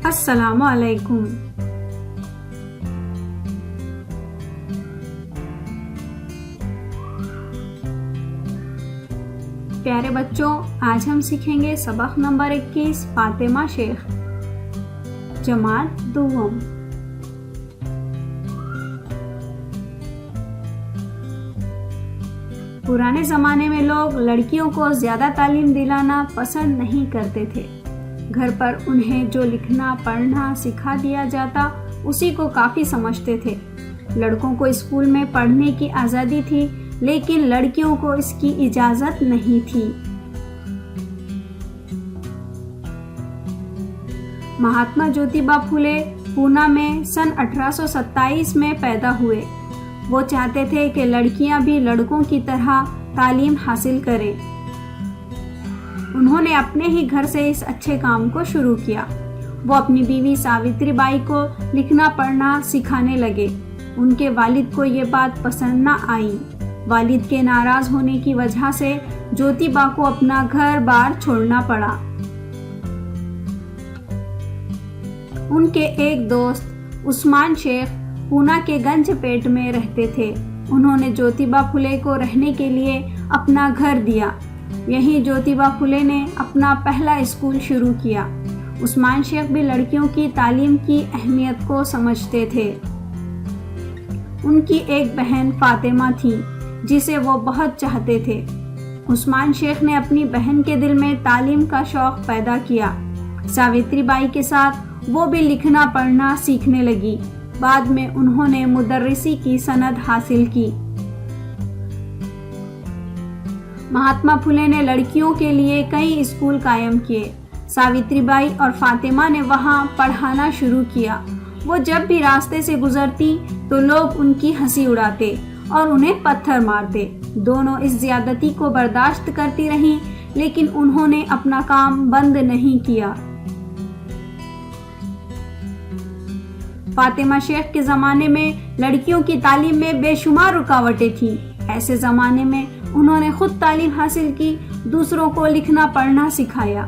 السلام علیکم۔ پیارے بچوں، آج ہم سیکھیں گے سبق نمبر 21 فاطمہ شیخ، جماعت دوم۔ پرانے زمانے میں لوگ لڑکیوں کو زیادہ تعلیم دلانا پسند نہیں کرتے تھے۔ گھر پر انہیں جو لکھنا پڑھنا سکھا دیا جاتا اسی کو کافی سمجھتے تھے۔ لڑکوں کو اسکول میں پڑھنے کی آزادی تھی، لیکن لڑکیوں کو اس کی اجازت نہیں تھی۔ مہاتما جیوتبا پھولے پونا میں سن 1827 میں پیدا ہوئے۔ وہ چاہتے تھے کہ لڑکیاں بھی لڑکوں کی طرح تعلیم حاصل کریں۔ انہوں نے اپنے ہی گھر سے اس اچھے کام کو شروع کیا۔ وہ اپنی بیوی ساوتری بائی کو لکھنا پڑھنا سکھانے لگے۔ ان کے والد کو یہ بات پسند نہ آئی۔ والد کے ناراض ہونے کی وجہ سے جیوتبا کو اپنا گھر بار چھوڑنا پڑا۔ ان کے ایک دوست عثمان شیخ پونا کے گنج پیٹ میں رہتے تھے۔ انہوں نے جیوتبا پھولے کو رہنے کے لیے اپنا گھر دیا۔ یہیں جیوتبا پھولے نے اپنا پہلا اسکول شروع کیا۔ عثمان شیخ بھی لڑکیوں کی تعلیم کی اہمیت کو سمجھتے تھے۔ ان کی ایک بہن فاطمہ تھی جسے وہ بہت چاہتے تھے۔ عثمان شیخ نے اپنی بہن کے دل میں تعلیم کا شوق پیدا کیا۔ ساوتری بائی کے ساتھ وہ بھی لکھنا پڑھنا سیکھنے لگی۔ بعد میں انہوں نے مدرسی کی سند حاصل کی۔ مہاتما پھولے نے لڑکیوں کے لیے کئی اسکول قائم کیے۔ ساوتری بائی اور فاطمہ نے وہاں پڑھانا شروع کیا۔ وہ جب بھی راستے سے گزرتی تو لوگ ان کی ہنسی اڑاتے اور انہیں پتھر مارتے۔ دونوں اس زیادتی کو برداشت کرتی رہیں، لیکن انہوں نے اپنا کام بند نہیں کیا۔ فاطمہ شیخ کے زمانے میں لڑکیوں کی تعلیم میں بے شمار رکاوٹیں تھیں۔ ایسے زمانے میں انہوں نے خود تعلیم حاصل کی، دوسروں کو لکھنا پڑھنا سکھایا۔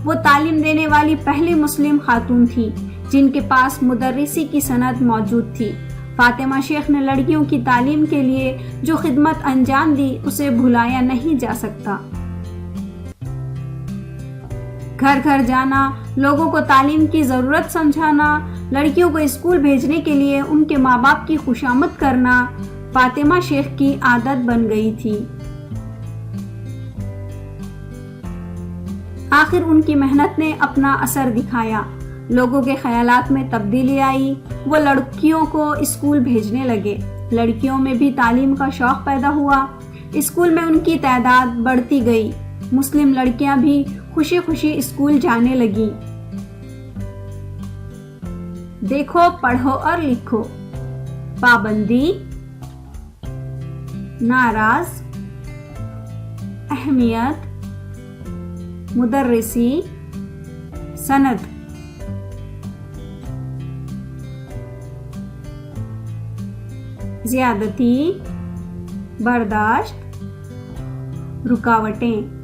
وہ تعلیم دینے والی پہلی مسلم خاتون تھی جن کے پاس مدرسی کی سند موجود تھی۔ فاطمہ شیخ نے لڑکیوں کی تعلیم کے لیے جو خدمت انجام دی اسے بھلایا نہیں جا سکتا۔ گھر گھر جانا، لوگوں کو تعلیم کی ضرورت سمجھانا، لڑکیوں کو اسکول بھیجنے کے لیے ان کے ماں باپ کی خوشامد کرنا فاطمہ شیخ کی عادت بن گئی تھی۔ آخر ان کی محنت نے اپنا اثر دکھایا۔ لوگوں کے خیالات میں تبدیلی آئی۔ وہ لڑکیوں کو اسکول بھیجنے لگے۔ لڑکیوں میں بھی تعلیم کا شوق پیدا ہوا۔ اسکول میں ان کی تعداد بڑھتی گئی۔ مسلم لڑکیاں بھی خوشی خوشی اسکول جانے لگیں۔ دیکھو، پڑھو اور لکھو، پابندی، ناراض، اہمیت، مدرسی، سند۔ زیادتی، برداشت، رکاوٹیں۔